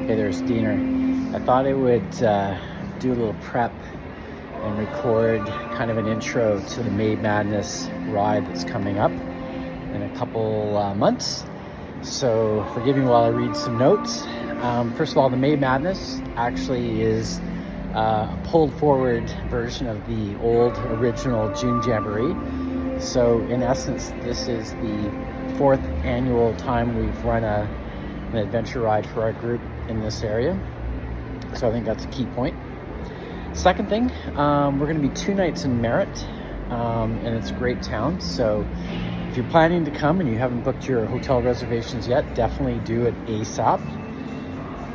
Hey, there's Diener. I thought I would do a little prep and record kind of an intro to the May Madness ride that's coming up in a couple months. So forgive me while I read some notes. First of all, the May Madness actually is a pulled forward version of the old original June Jamboree. So in essence, this is the fourth annual time we've run an adventure ride for our group in this area. So I think that's a key point. Second thing, we're going to be 2 nights in Merritt, and it's a great town. So if you're planning to come and you haven't booked your hotel reservations yet, definitely do it ASAP.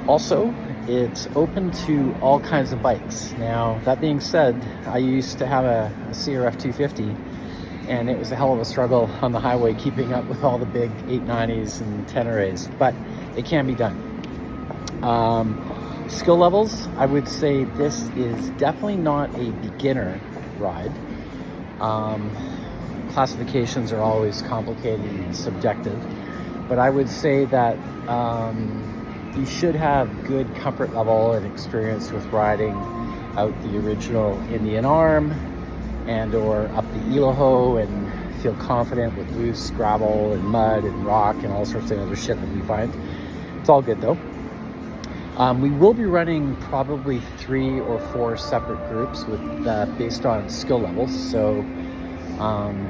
Also, it's open to all kinds of bikes. Now, that being said, I used to have a CRF 250, and it was a hell of a struggle on the highway keeping up with all the big 890s and 10RAs, but it can be done. Skill levels, I would say this is definitely not a beginner ride. Classifications are always complicated and subjective, but I would say that you should have good comfort level and experience with riding out the original Indian Arm and or up the Eloho and feel confident with loose gravel and mud and rock and all sorts of other shit that we find. It's all good though. We will be running probably 3 or 4 separate groups with based on skill levels. So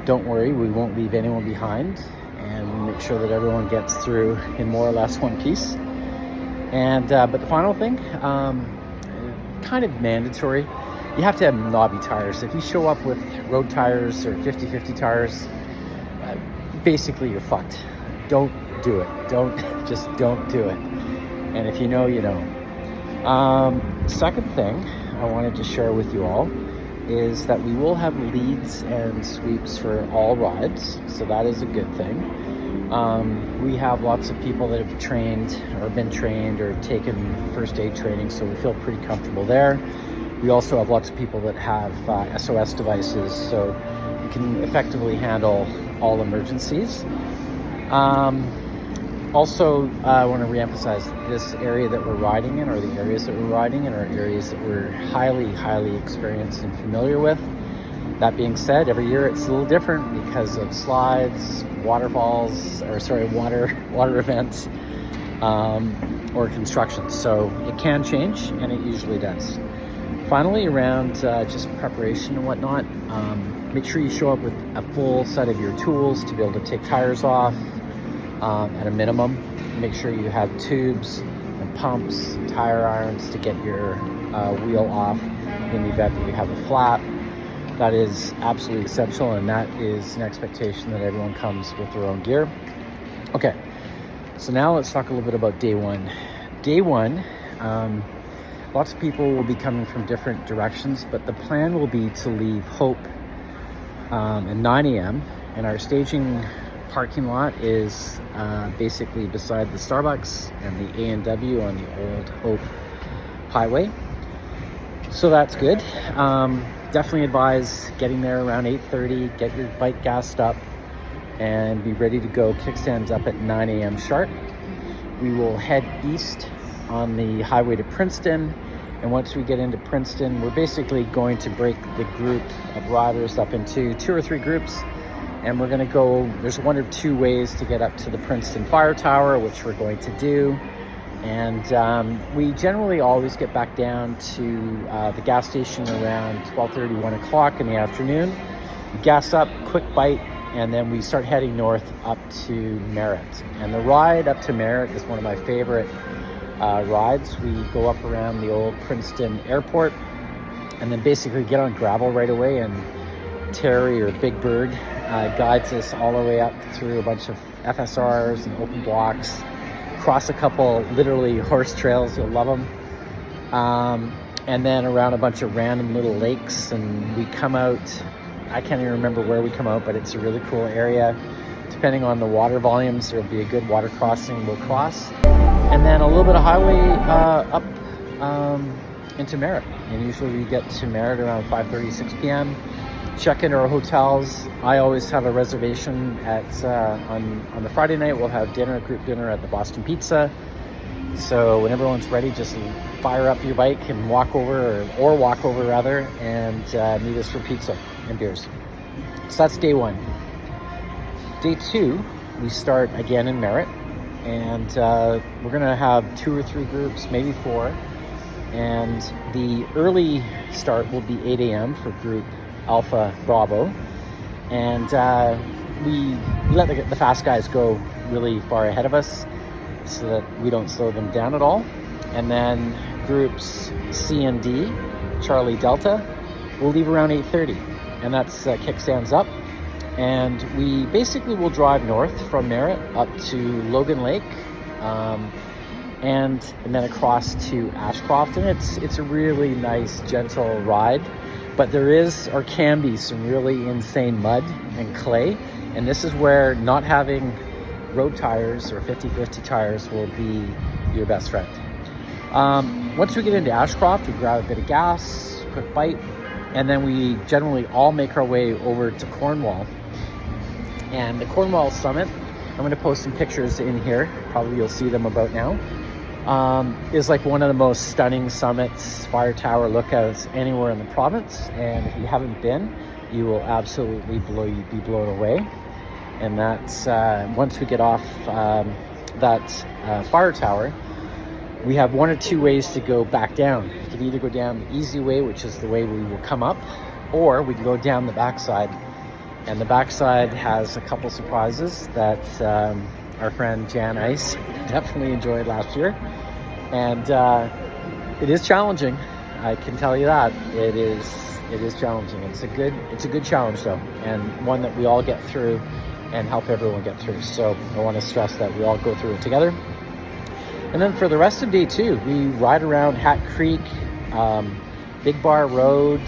don't worry, we won't leave anyone behind, and we'll make sure that everyone gets through in more or less one piece. And but the final thing, kind of mandatory, you have to have knobby tires. If you show up with road tires or 50-50 tires, basically you're fucked. Don't do it. Don't do it. And if you know, you know. Second thing I wanted to share with you all is that we will have leads and sweeps for all rides, so that is a good thing. We have lots of people that have trained or been trained or taken first aid training, so we feel pretty comfortable there. We also have lots of people that have SOS devices, so we can effectively handle all emergencies. Also, I want to reemphasize this area that we're riding in, or the areas that we're riding in, are areas that we're highly experienced and familiar with. That being said, every year it's a little different because of slides, waterfalls, water events, or construction. So it can change, and it usually does. Finally, around just preparation and whatnot, make sure you show up with a full set of your tools to be able to take tires off. At a minimum, make sure you have tubes and pumps, tire irons to get your wheel off in the event that you have a flap. That is absolutely essential, and that is an expectation that everyone comes with their own gear. Okay, so now let's talk a little bit about day one. Day one, lots of people will be coming from different directions, but the plan will be to leave Hope at 9 a.m. and our staging parking lot is basically beside the Starbucks and the A&W on the old Hope Highway. So that's good. Definitely advise getting there around 8:30, get your bike gassed up, and be ready to go. Kickstands up at 9 a.m. sharp. We will head east on the highway to Princeton, and once we get into Princeton, we're basically going to break the group of riders up into 2 or 3 groups. And we're going to go, there's 1 or 2 ways to get up to the Princeton Fire Tower, which we're going to do. And we generally always get back down to the gas station around 12:30, 1 o'clock in the afternoon. We gas up, quick bite, and then we start heading north up to Merritt. And the ride up to Merritt is one of my favorite rides. We go up around the old Princeton Airport and then basically get on gravel right away, and Terry, or Big Bird, guides us all the way up through a bunch of FSRs and open blocks, cross a couple literally horse trails, you'll love them, and then around a bunch of random little lakes, and we come out, I can't even remember where we come out, but it's a really cool area. Depending on the water volumes, there'll be a good water crossing we'll cross, and then a little bit of highway up into Merritt, and usually we get to Merritt around 5:30, 6 p.m. Check into our hotels. I always have a reservation at on the Friday night. We'll have dinner, group dinner at the Boston Pizza. So when everyone's ready, just fire up your bike and walk over, or walk over rather, and meet us for pizza and beers. So that's day 1. Day 2, we start again in Merritt, and we're gonna have 2 or 3 groups, maybe 4. And the early start will be 8 a.m. for group Alpha Bravo. And we let the fast guys go really far ahead of us so that we don't slow them down at all. And then groups C and D, Charlie Delta, will leave around 8:30. And that's kickstands up. And we basically will drive north from Merritt up to Logan Lake, and then across to Ashcroft. And it's a really nice, gentle ride, but there is, or can be, some really insane mud and clay, and this is where not having road tires or 50/50 tires will be your best friend. Once we get into Ashcroft, we grab a bit of gas, quick bite, and then we generally all make our way over to Cornwall. And the Cornwall summit, I'm going to post some pictures in here, probably you'll see them about now, is like one of the most stunning summits, fire tower lookouts anywhere in the province. And if you haven't been, you will absolutely be blown away. And that's once we get off that fire tower, we have 1 or 2 ways to go back down. You can either go down the easy way, which is the way we will come up, or we can go down the backside. And the backside has a couple surprises that our friend Jan Ice definitely enjoyed last year. And it is challenging, I can tell you that. It is challenging. It's a good challenge though, and one that we all get through and help everyone get through. So I want to stress that we all go through it together. And then for the rest of day 2, we ride around Hat Creek, Big Bar Road.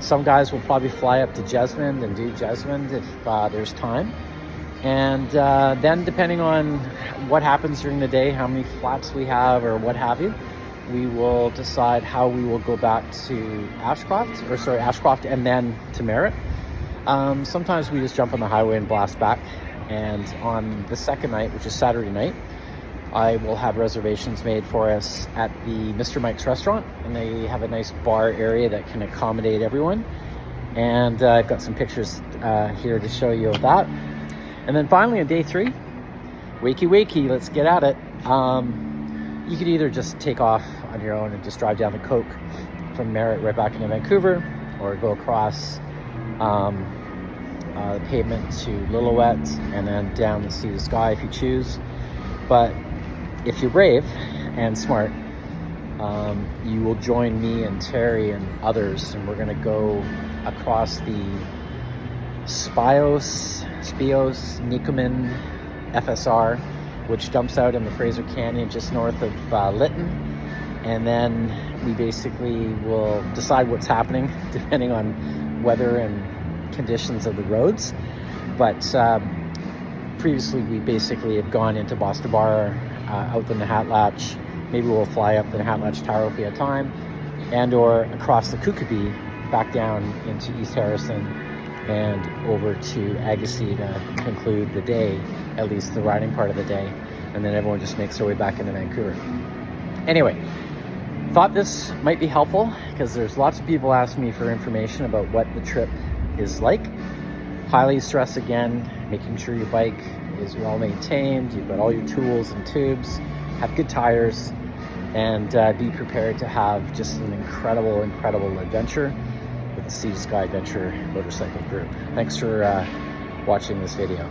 Some guys will probably fly up to Jesmond and do Jesmond if there's time. And then depending on what happens during the day, how many flats we have or what have you, we will decide how we will go back to Ashcroft and then to Merritt. Sometimes we just jump on the highway and blast back. And on the second night, which is Saturday night, I will have reservations made for us at the Mr. Mike's restaurant, and they have a nice bar area that can accommodate everyone. And I've got some pictures here to show you of that. And then finally on day 3, wakey, let's get at it. You could either just take off on your own and just drive down the Coke from Merritt right back into Vancouver, or go across the pavement to Lillooet and then down to Sea to Sky if you choose. But if you're brave and smart, you will join me and Terry and others, and we're going to go across the Spios, Nikomin FSR, which dumps out in the Fraser Canyon just north of Lytton. And then we basically will decide what's happening depending on weather and conditions of the roads. But previously we basically have gone into Boston Bar, out the Nahatlatch. Maybe we'll fly up the Nahatlatch Tower if we have time, and or across the Kookaby back down into East Harrison and over to Agassiz to conclude the day, at least the riding part of the day, and then everyone just makes their way back into Vancouver. Anyway, thought this might be helpful because there's lots of people asking me for information about what the trip is like. Highly stress again, making sure your bike is well maintained, you've got all your tools and tubes, have good tires, and be prepared to have just an incredible adventure with the Sea to Sky Adventure Motorcycle Group. Thanks for watching this video.